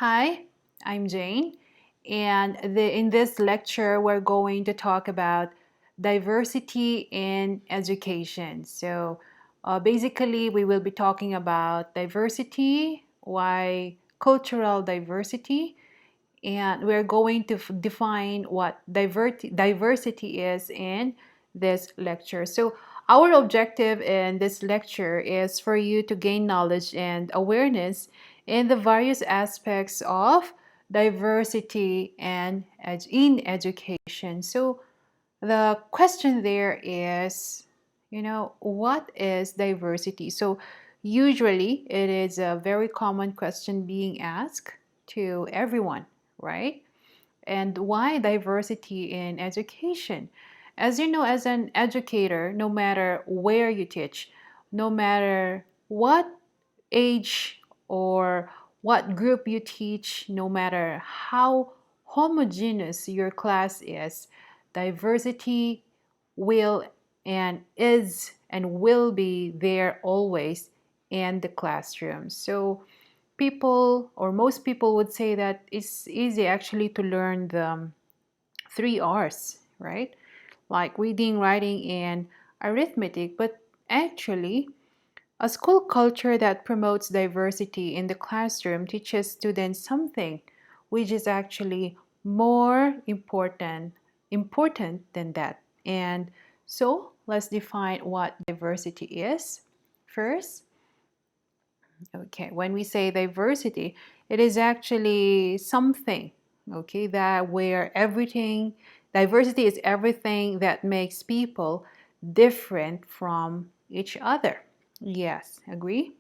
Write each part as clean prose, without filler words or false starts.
Hi, I'm Jane, and in this lecture, we're going to talk about diversity in education. Basically, we will be talking about diversity, why cultural diversity, and we're going to define what diversity is in this lecture. So, our objective in this lecture is for you to gain knowledge and awareness in the various aspects of diversity and in education. So, the question there is, what is diversity? So, usually it is a very common question being asked to everyone, right? And why diversity in education? As you know, as an educator, no matter where you teach, no matter what age or what group you teach, no matter how homogeneous your class is, diversity will and is and will be there always in the classroom. So people or most people would say that it's easy actually to learn the three R's, right? Like reading, writing, and arithmetic. But actually, a school culture that promotes diversity in the classroom teaches students something which is actually more important than that. And so let's define what diversity is. First, okay, when we say diversity, it is actually something, okay, that where everything, diversity is everything that makes people different from each other. Yes, agree?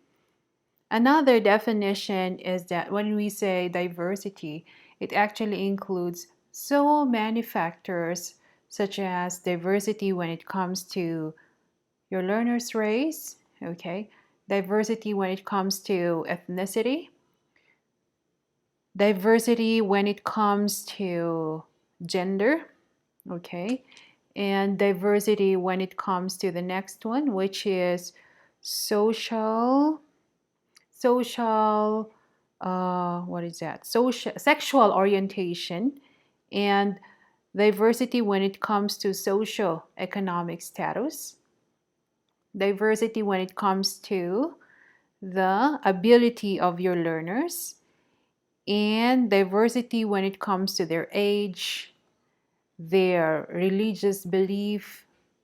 Another definition is that when we say diversity, it actually includes so many factors, such as diversity when it comes to your learner's race, okay, diversity when it comes to ethnicity, diversity when it comes to gender, okay, and diversity when it comes to the next one, which is social, social, what is that? Social, sexual orientation, and diversity when it comes to social economic status, diversity when it comes to the ability of your learners, and diversity when it comes to their age, their religious belief,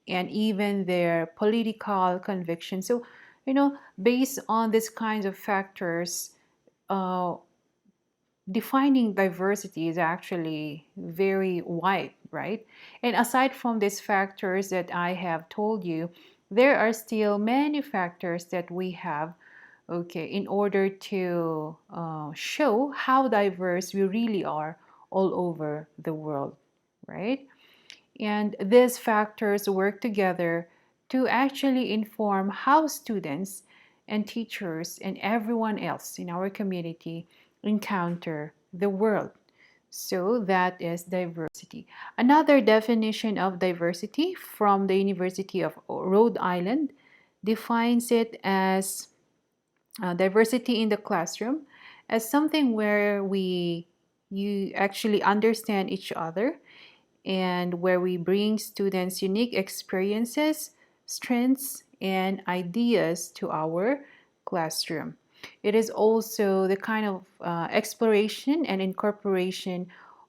and even their political conviction. So, based on these kinds of factors, uh, defining diversity is actually very wide, right? And aside from these factors that I have told you, there are still many factors that we have, okay, in order to show how diverse we really are all over the world, right? And these factors work together to actually inform how students and teachers and everyone else in our community encounter the world. So that is diversity. Another definition of diversity from the University of Rhode Island defines it as diversity in the classroom as something where you actually understand each other and where we bring students unique experiences, strengths, and ideas to our classroom. It is also the kind of exploration and incorporation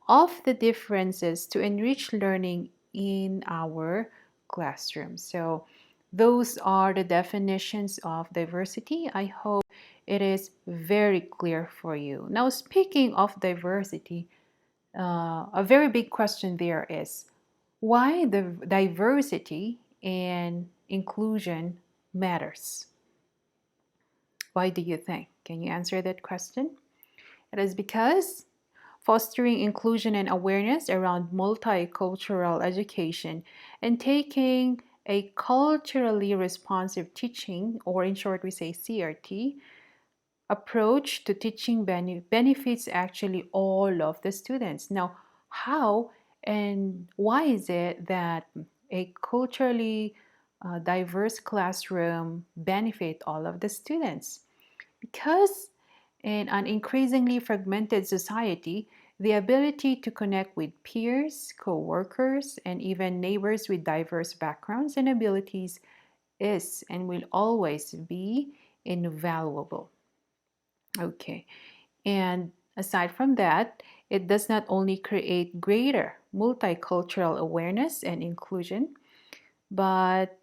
of the differences to enrich learning in our classroom. So, those are the definitions of diversity. I hope it is very clear for you. Now, speaking of diversity, a very big question there is why the diversity and inclusion matters. Why do you think? Can you answer that question? It is because fostering inclusion and awareness around multicultural education and taking a culturally responsive teaching, or in short, we say CRT, approach to teaching benefits actually all of the students. Now, how and why is it that a culturally diverse classroom benefit all of the students? Because In an increasingly fragmented society, the ability to connect with peers, co workers, and even neighbors with diverse backgrounds and abilities is and will always be invaluable. Okay, and aside from that, it does not only create greater multicultural awareness and inclusion, but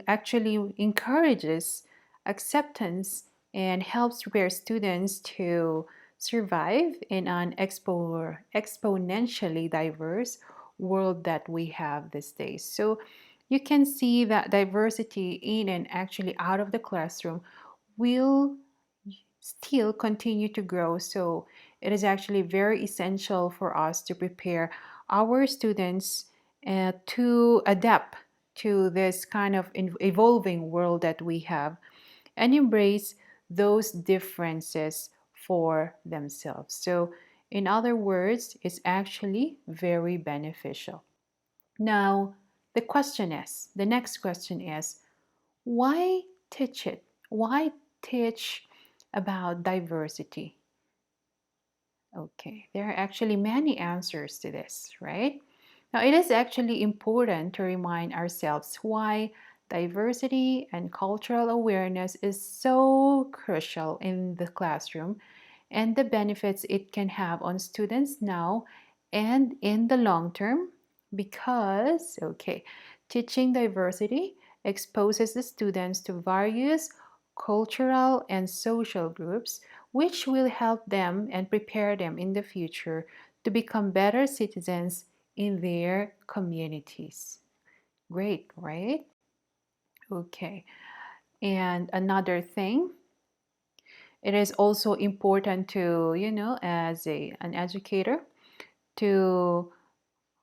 actually encourages acceptance and helps prepare students to survive in an exponentially diverse world that we have these days. So you can see that diversity in and actually out of the classroom will still continue to grow. So it is actually very essential for us to prepare our students to adapt to this kind of evolving world that we have and embrace those differences for themselves. So, in other words, it's actually very beneficial. Now, the next question is, why teach it? Why teach about diversity? Okay, there are actually many answers to this, right? Now, it is actually important to remind ourselves why diversity and cultural awareness is so crucial in the classroom and the benefits it can have on students now and in the long term. Because, okay, teaching diversity exposes the students to various cultural and social groups, which will help them and prepare them in the future to become better citizens in their communities. Great, right? Okay. And another thing, it is also important to, as an educator, to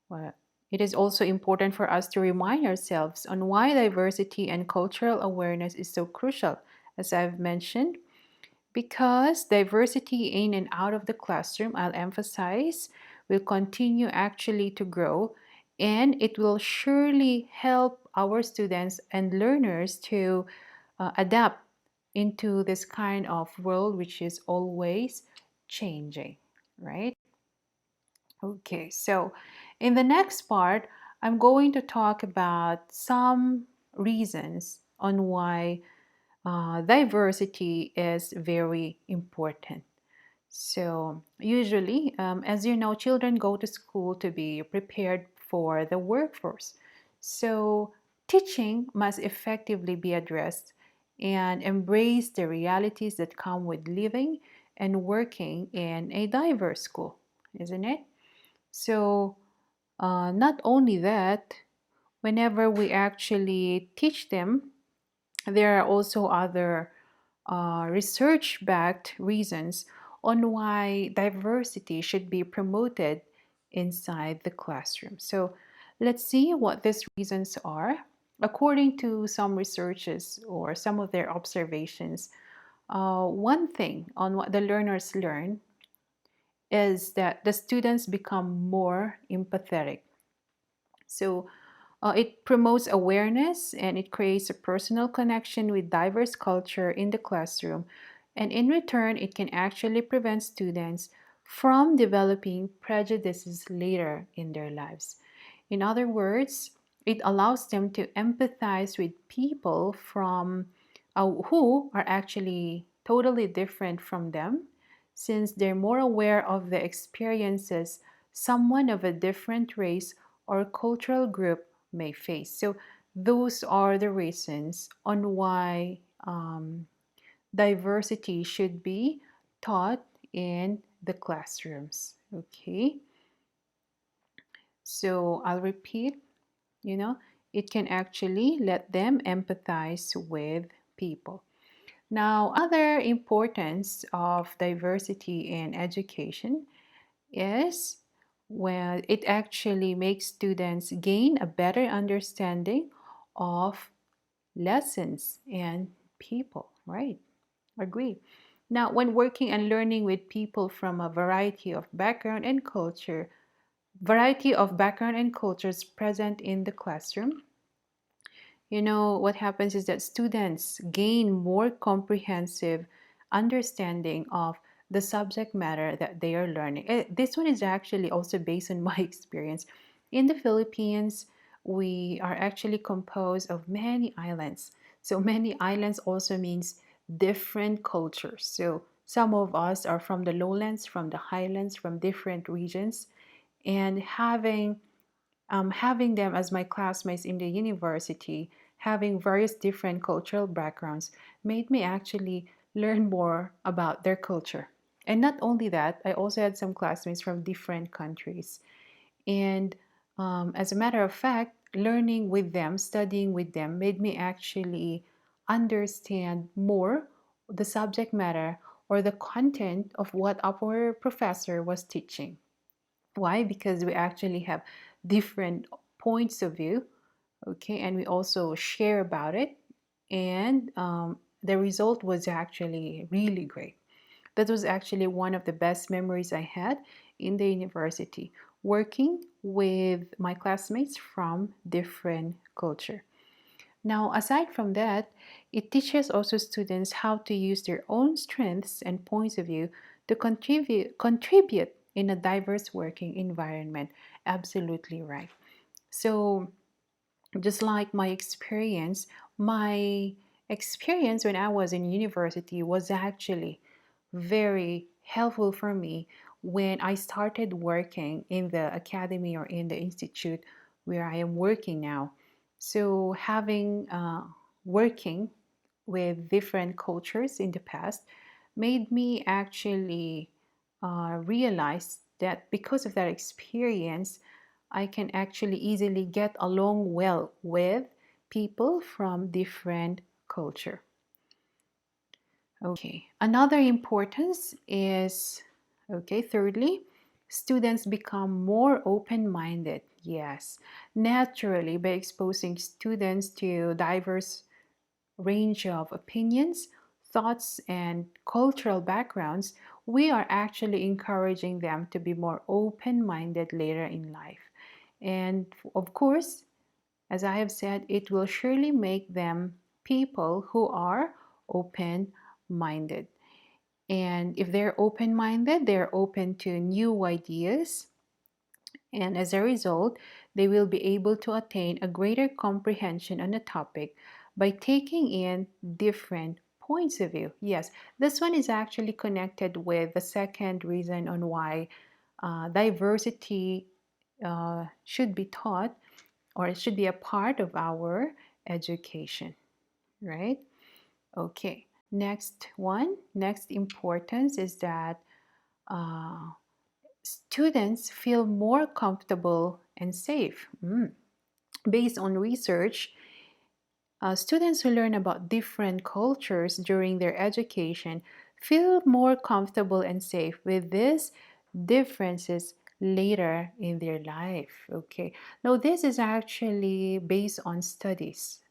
uh, it is also important for us to remind ourselves on why diversity and cultural awareness is so crucial, as I've mentioned. Because diversity in and out of the classroom, I'll emphasize, will continue actually to grow, and it will surely help our students and learners to adapt into this kind of world which is always changing, right? Okay, so in the next part, I'm going to talk about some reasons on why diversity is very important. So, usually, as you know, children go to school to be prepared for the workforce. So, teaching must effectively be addressed and embrace the realities that come with living and working in a diverse school, isn't it? So, not only that, whenever we actually teach them, there are also other research backed reasons on why diversity should be promoted inside the classroom. So let's see what these reasons are. According to some researchers or some of their observations, one thing on what the learners learn is that the students become more empathetic. So it promotes awareness and it creates a personal connection with diverse culture in the classroom. And in return, it can actually prevent students from developing prejudices later in their lives. In other words, it allows them to empathize with people from who are actually totally different from them, since they're more aware of the experiences someone of a different race or cultural group may face. So, those are the reasons on why diversity should be taught in the classrooms. Okay, so I'll repeat, you know, it can actually let them empathize with people. Now, other importance of diversity in education is, well, it actually makes students gain a better understanding of lessons and people, right? Agree. Now, when working and learning with people from a variety of background and cultures present in the classroom, what happens is that students gain more comprehensive understanding of the subject matter that they are learning. This one is actually also based on my experience. In the Philippines, we are actually composed of many islands. So many islands also means different cultures. So some of us are from the lowlands, from the highlands, from different regions, and having them as my classmates in the university, having various different cultural backgrounds, made me actually learn more about their culture. And not only that, I also had some classmates from different countries. And as a matter of fact, learning with them, studying with them, made me actually understand more the subject matter or the content of what our professor was teaching. Why? Because we actually have different points of view, okay, and we also share about it, and the result was actually really great. That was actually one of the best memories I had in the university, working with my classmates from different culture. Now, aside from that, it teaches also students how to use their own strengths and points of view to contribute in a diverse working environment. Absolutely right. So, just like my experience when I was in university was actually very helpful for me when I started working in the academy or in the institute where I am working now. So, having working with different cultures in the past made me actually realize that because of that experience, I can actually easily get along well with people from different culture. Okay, another importance is, okay, thirdly, students become more open-minded. Yes, naturally, by exposing students to diverse range of opinions, thoughts, and cultural backgrounds, we are actually encouraging them to be more open-minded later in life. And of course, as I have said, it will surely make them people who are open minded. And if they're open minded, they're open to new ideas. And as a result, they will be able to attain a greater comprehension on a topic by taking in different points of view. Yes, this one is actually connected with the second reason on why diversity should be taught, or it should be a part of our education, right? Okay, next importance is that uh, students feel more comfortable and safe. Based on research, students who learn about different cultures during their education feel more comfortable and safe with these differences later in their life. Okay, now this is actually based on studies.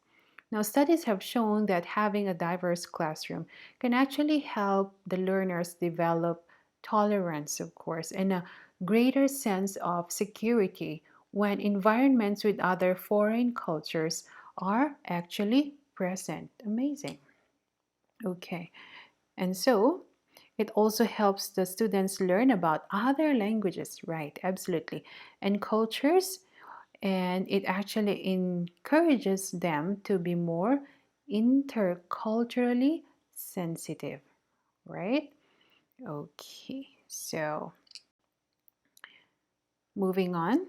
Now, studies have shown that having a diverse classroom can actually help the learners develop tolerance, of course, and a greater sense of security when environments with other foreign cultures are actually present. Amazing. Okay. And so it also helps the students learn about other languages, right? Absolutely. And cultures, and it actually encourages them to be more interculturally sensitive, right? Okay, so moving on.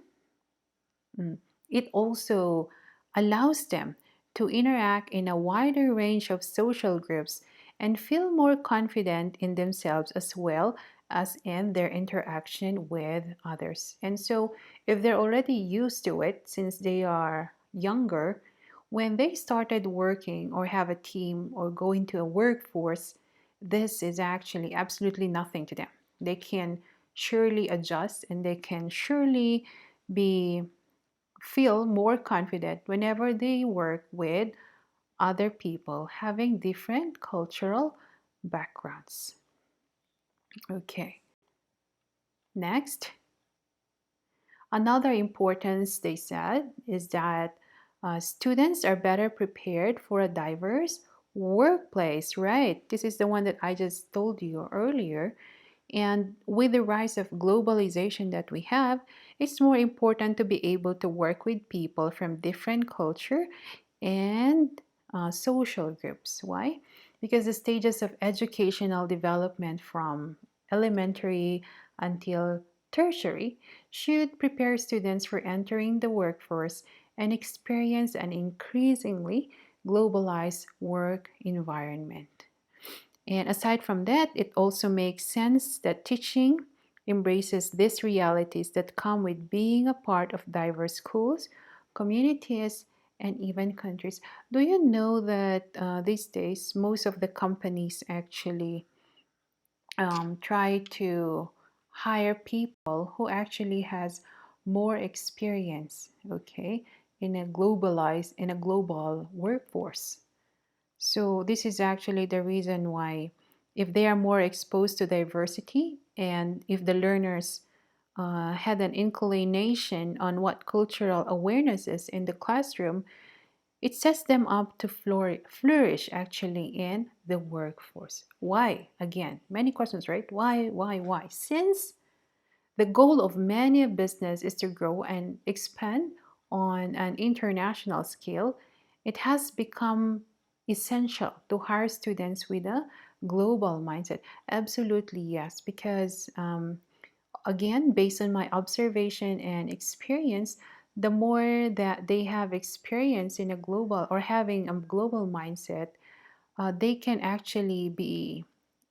It also allows them to interact in a wider range of social groups and feel more confident in themselves as well as in their interaction with others. And so, if they're already used to it since they are younger, when they started working or have a team or go into a workforce, this is actually absolutely nothing to them. They can surely adjust and they can surely be feel more confident whenever they work with other people having different cultural backgrounds. Okay, next, another importance they said is that students are better prepared for a diverse workplace, right? This is the one that I just told you earlier. And with the rise of globalization that we have, it's more important to be able to work with people from different culture and social groups. Why? Because the stages of educational development from elementary until tertiary should prepare students for entering the workforce and experience an increasingly globalized work environment. And aside from that, it also makes sense that teaching embraces these realities that come with being a part of diverse schools, communities, and even countries. Do you know that these days most of the companies actually try to hire people who actually has more experience, okay, in a global workforce. So this is actually the reason why, if they are more exposed to diversity and if the learners had an inclination on what cultural awareness is in the classroom, it sets them up to flourish actually in the workforce. Why? Again, many questions, right? Why? Since the goal of many business is to grow and expand on an international scale, it has become essential to hire students with a global mindset. Absolutely, yes, because again, based on my observation and experience, the more that they have experience in a global or having a global mindset, they can actually be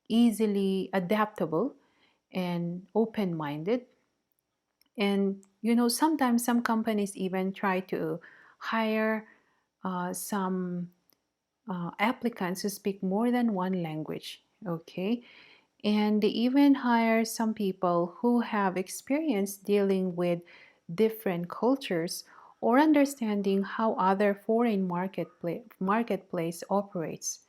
easily adaptable and open minded. And sometimes some companies even try to hire some applicants who speak more than one language. Okay. And they even hire some people who have experience dealing with different cultures or understanding how other foreign marketplace operates.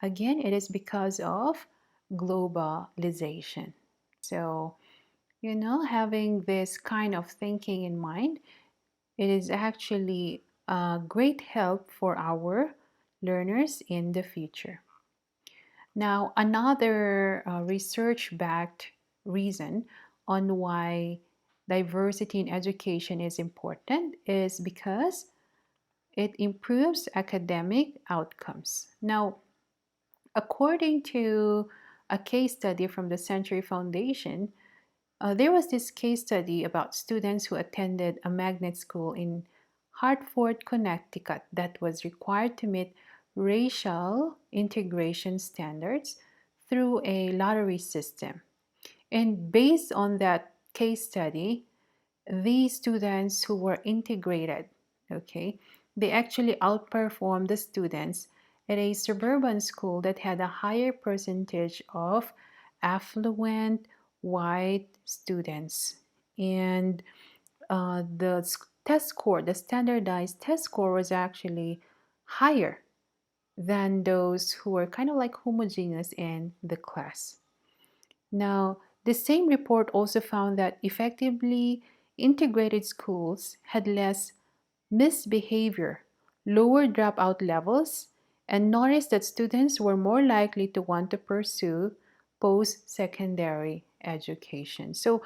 Again, it is because of globalization. So, having this kind of thinking in mind, it is actually a great help for our learners in the future. Now, another research backed reason on why diversity in education is important is because it improves academic outcomes. Now, according to a case study from the Century Foundation, there was this case study about students who attended a magnet school in Hartford, Connecticut that was required to meet racial integration standards through a lottery system. And based on that case study, these students who were integrated, okay, they actually outperformed the students at a suburban school that had a higher percentage of affluent white students. And the standardized test score was actually higher than those who were kind of like homogeneous in the class. Now, the same report also found that effectively integrated schools had less misbehavior, lower dropout levels, and noticed that students were more likely to want to pursue post secondary education. So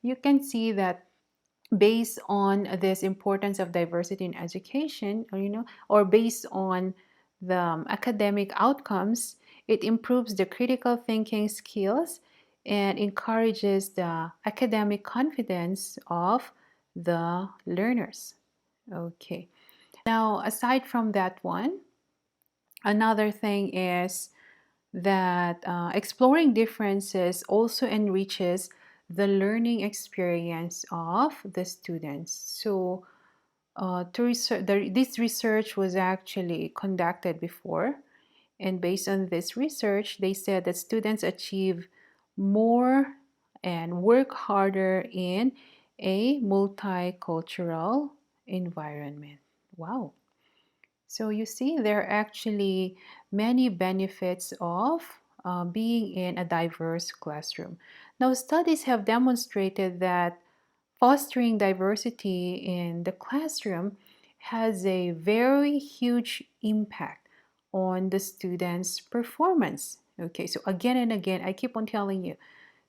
you can see that based on this importance of diversity in education, or based on the academic outcomes, it improves the critical thinking skills and encourages the academic confidence of the learners. Okay. Now, aside from that one, another thing is that exploring differences also enriches the learning experience of the students. So, this research was actually conducted before, and based on this research, they said that students achieve more and work harder in a multicultural environment. Wow. So you see, there are actually many benefits of being in a diverse classroom. Now, studies have demonstrated that fostering diversity in the classroom has a very huge impact on the students' performance. Okay, so again and again, I keep on telling you.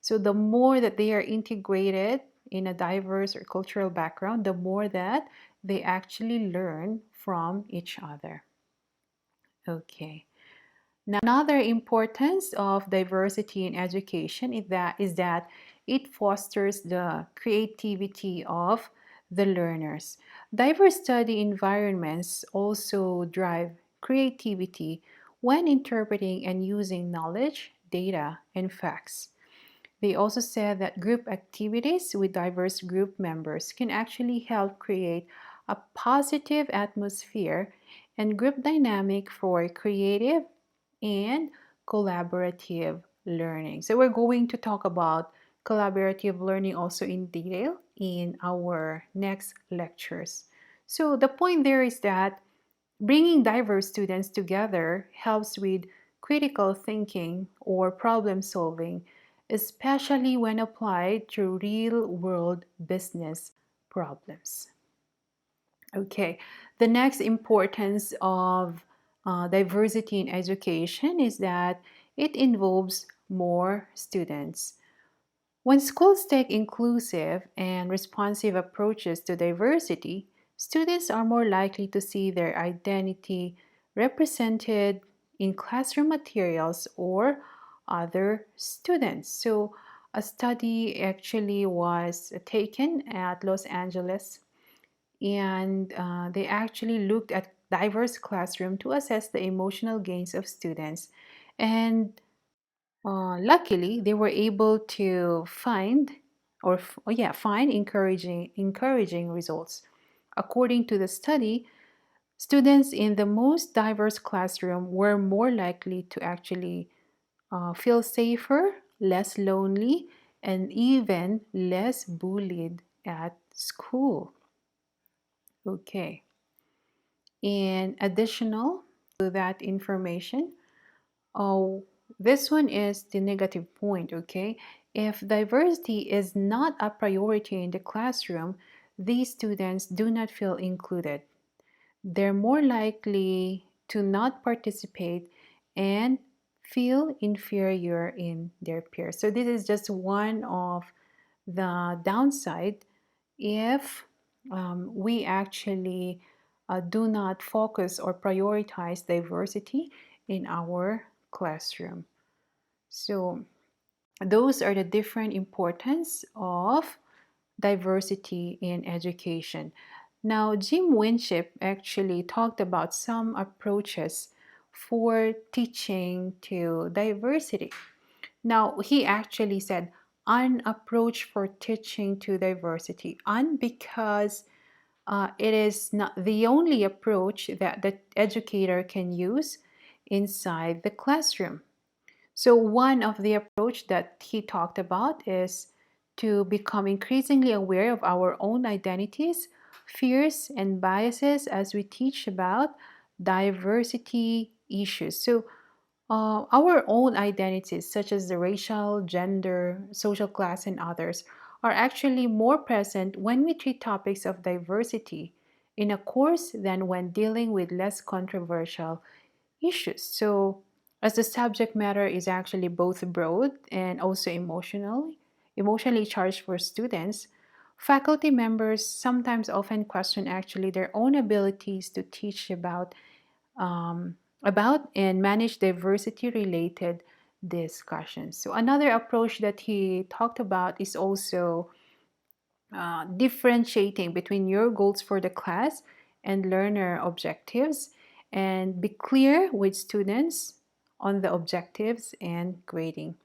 So the more that they are integrated in a diverse or cultural background, the more that they actually learn from each other. Okay. Now, another importance of diversity in education is that it fosters the creativity of the learners. Diverse study environments also drive creativity when interpreting and using knowledge, data, and facts. They also said that group activities with diverse group members can actually help create a positive atmosphere and group dynamic for creative and collaborative learning. So we're going to talk about collaborative learning also in detail in our next lectures. So the point there is that bringing diverse students together helps with critical thinking or problem solving, especially when applied to real world business problems. Okay, the next importance of diversity in education is that it involves more students. When schools take inclusive and responsive approaches to diversity, students are more likely to see their identity represented in classroom materials or other students. So, a study actually was taken at Los Angeles, and they actually looked at diverse classroom to assess the emotional gains of students. And luckily, they were able to find find encouraging results. According to the study, students in the most diverse classroom were more likely to actually feel safer, less lonely, and even less bullied at school. Okay. And additional to that information, oh, this one is the negative point, okay? If diversity is not a priority in the classroom, these students do not feel included. They're more likely to not participate and feel inferior in their peers. So, this is just one of the downside if we actually do not focus or prioritize diversity in our classroom. So those are the different importance of diversity in education. Now, Jim Winship actually talked about some approaches for teaching to diversity. Now, he actually said an approach for teaching to diversity, and because it is not the only approach that the educator can use inside the classroom. So one of the approach that he talked about is to become increasingly aware of our own identities, fears, and biases as we teach about diversity issues. So our own identities, such as the racial, gender, social class, and others, are actually more present when we treat topics of diversity in a course than when dealing with less controversial issues. So, as the subject matter is actually both broad and also emotionally charged for students, faculty members sometimes often question actually their own abilities to teach about and manage diversity related discussions. So, another approach that he talked about is also differentiating between your goals for the class and learner objectives, and be clear with students on the objectives and grading.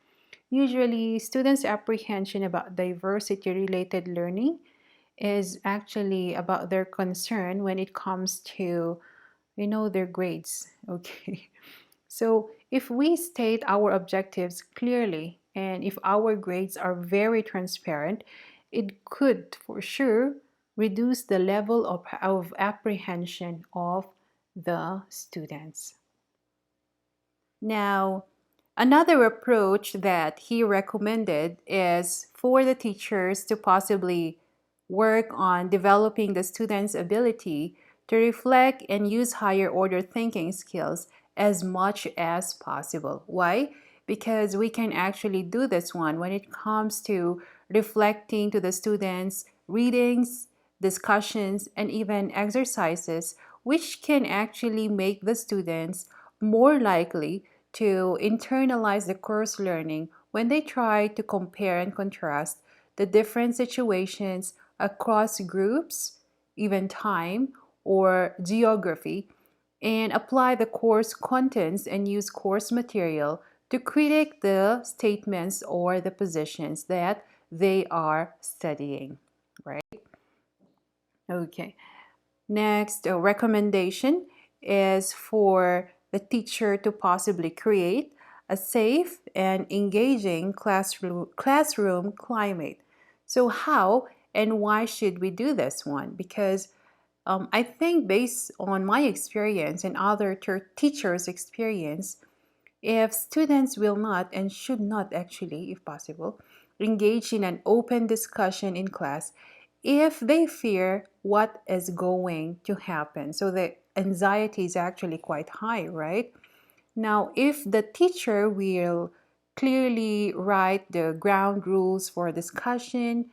Usually, students' apprehension about diversity related learning is actually about their concern when it comes to their grades. Okay. So if we state our objectives clearly and if our grades are very transparent, it could for sure reduce the level of apprehension of the students. Now, another approach that he recommended is for the teachers to possibly work on developing the students' ability to reflect and use higher order thinking skills, as much as possible. Why? Because we can actually do this one when it comes to reflecting to the students' readings, discussions, and even exercises, which can actually make the students more likely to internalize the course learning when they try to compare and contrast the different situations across groups, even time or geography, and apply the course contents and use course material to critique the statements or the positions that they are studying, right? Okay. Next, a recommendation is for the teacher to possibly create a safe and engaging classroom climate. So, how and why should we do this one? Because I think, based on my experience and other teachers' experience, if students will not and should not actually, if possible, engage in an open discussion in class, if they fear what is going to happen. So the anxiety is actually quite high, right? Now, if the teacher will clearly write the ground rules for discussion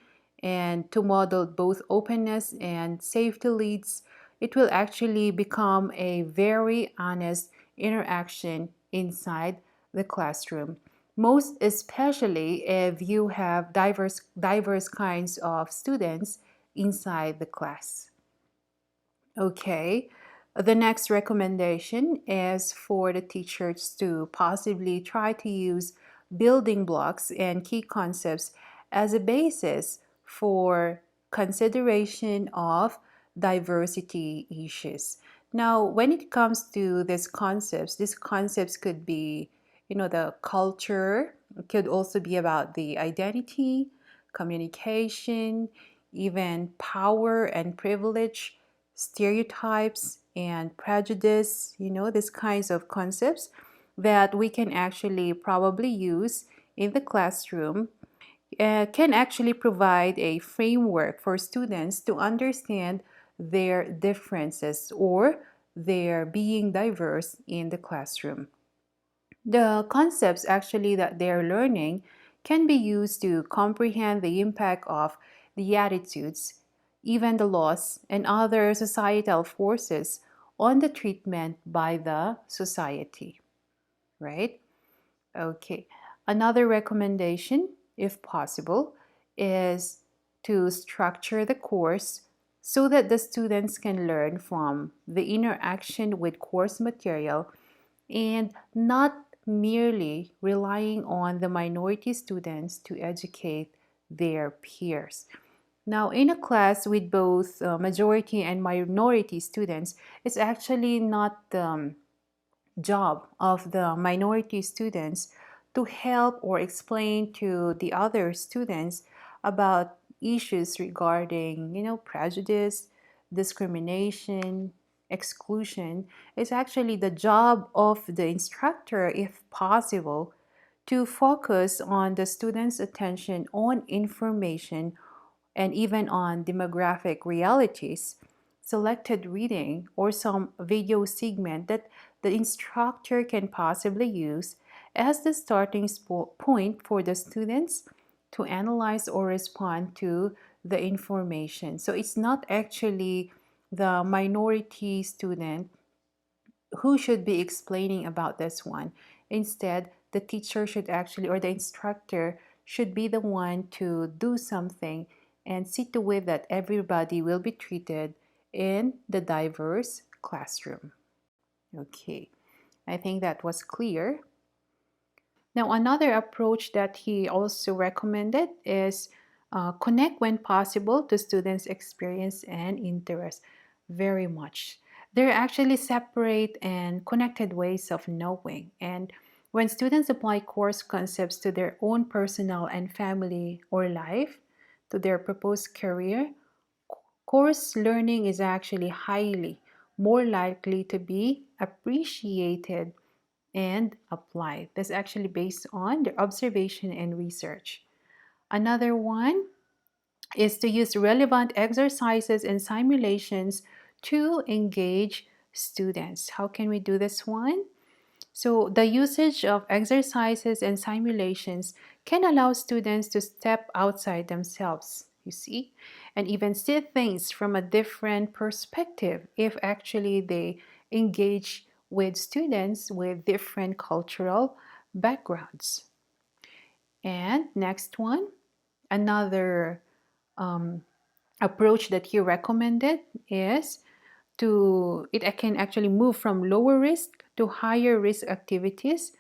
and to model both openness and safety leads, it will actually become a very honest interaction inside the classroom. Most especially if you have diverse kinds of students inside the class. Okay. The next recommendation is for the teachers to possibly try to use building blocks and key concepts as a basis for consideration of diversity issues. Now, when it comes to these concepts could be, the culture, it could also be about the identity, communication, even power and privilege, stereotypes and prejudice, these kinds of concepts that we can actually probably use in the classroom, can actually provide a framework for students to understand their differences or their being diverse in the classroom. The concepts actually that they're learning can be used to comprehend the impact of the attitudes, even the laws, and other societal forces on the treatment by the society, right? Okay. Another recommendation, if possible, is to structure the course so that the students can learn from the interaction with course material and not merely relying on the minority students to educate their peers. Now, in a class with both majority and minority students, it's actually not the job of the minority students to help or explain to the other students about issues regarding, prejudice, discrimination, exclusion. It's actually the job of the instructor, if possible, to focus on the students' attention on information and even on demographic realities, selected reading, or some video segment that the instructor can possibly use as the starting point for the students to analyze or respond to the information. So it's not actually the minority student who should be explaining about this one. Instead, the teacher should actually, or the instructor should be the one to do something and see to it that everybody will be treated in the diverse classroom. Okay, I think that was clear. Now, another approach that he also recommended is connect when possible to students' experience and interest very much. They're actually separate and connected ways of knowing. And when students apply course concepts to their own personal and family or life, to their proposed career, course learning is actually highly more likely to be appreciated and applied. That's actually based on their observation and research. Another one is to use relevant exercises and simulations to engage students. How can we do this one? So the usage of exercises and simulations can allow students to step outside themselves, you see, and even see things from a different perspective if actually they engage with students with different cultural backgrounds. And next one, another um, approach that he recommended is it can actually move from lower risk to higher risk activities,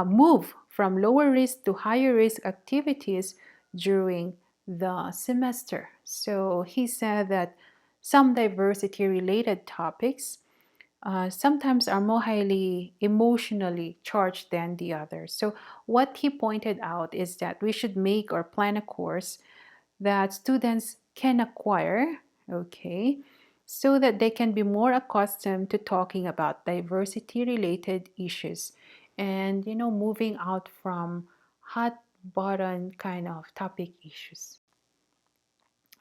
move from lower risk to higher risk activities during the semester. So he said that some diversity related topics sometimes are more highly emotionally charged than the others. So what he pointed out is that we should make or plan a course that students can acquire, okay, so that they can be more accustomed to talking about diversity related issues and, moving out from hot button kind of topic issues.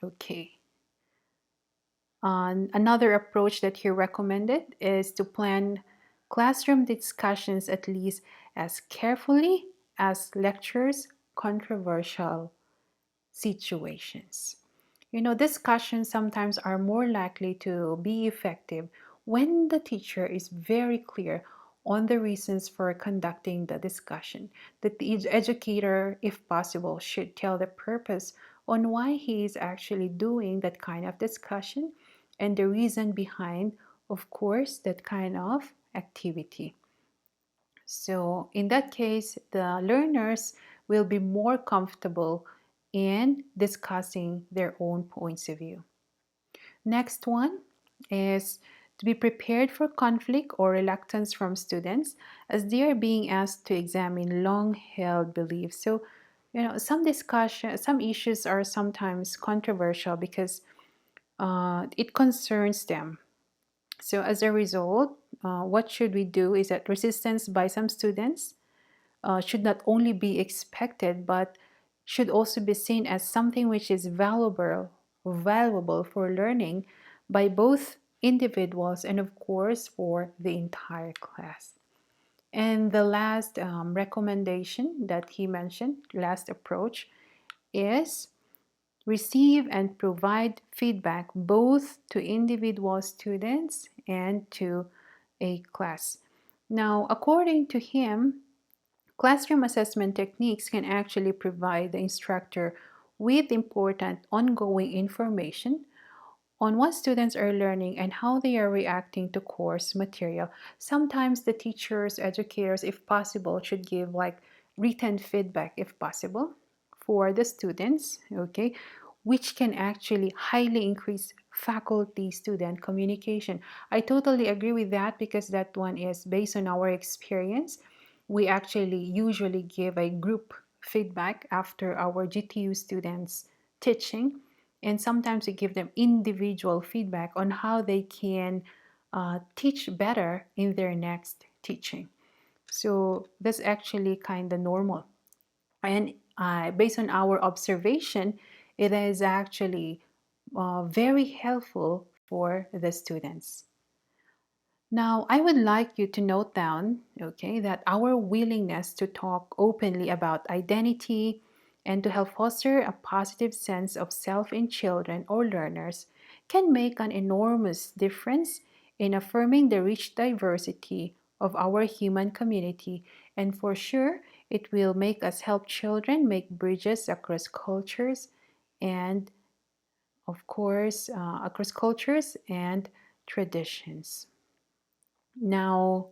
Okay. Another approach that he recommended is to plan classroom discussions at least as carefully as lectures controversial situations. Discussions sometimes are more likely to be effective when the teacher is very clear on the reasons for conducting the discussion. That the educator, if possible, should tell the purpose on why he is actually doing that kind of discussion and the reason behind, of course, that kind of activity. So, in that case, the learners will be more comfortable in discussing their own points of view. Next one is to be prepared for conflict or reluctance from students as they are being asked to examine long held beliefs. So, some issues are sometimes controversial because it concerns them. So, as a result, what should we do is that resistance by some students should not only be expected but should also be seen as something which is valuable for learning by both individuals and of course for the entire class. And the last recommendation that he mentioned, last approach, is receive and provide feedback both to individual students and to a class. Now, according to him, classroom assessment techniques can actually provide the instructor with important ongoing information on what students are learning and how they are reacting to course material. Sometimes the teachers, educators, if possible, should give like written feedback if possible for the students, okay, which can actually highly increase faculty student communication. I totally agree with that because that one is based on our experience. We actually usually give a group feedback after our GTU students teaching, and sometimes we give them individual feedback on how they can teach better in their next teaching. So that's actually kind of normal. And based on our observation, it is actually very helpful for the students. Now, I would like you to note down, okay, that our willingness to talk openly about identity and to help foster a positive sense of self in children or learners can make an enormous difference in affirming the rich diversity of our human community. And for sure, it will make us help children make bridges across cultures and, of course, across cultures and traditions. Now,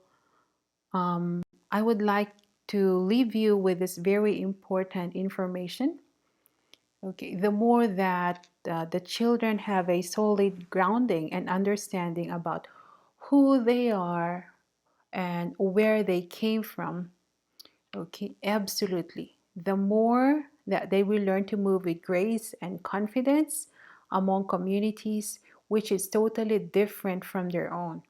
I would like to leave you with this very important information. Okay, the more that the children have a solid grounding and understanding about who they are and where they came from, okay, absolutely. The more that they will learn to move with grace and confidence among communities, which is totally different from their own.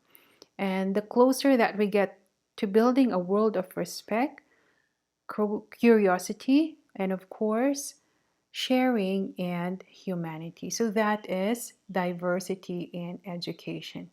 And the closer that we get to building a world of respect, curiosity, and of course, sharing and humanity. So that is diversity in education.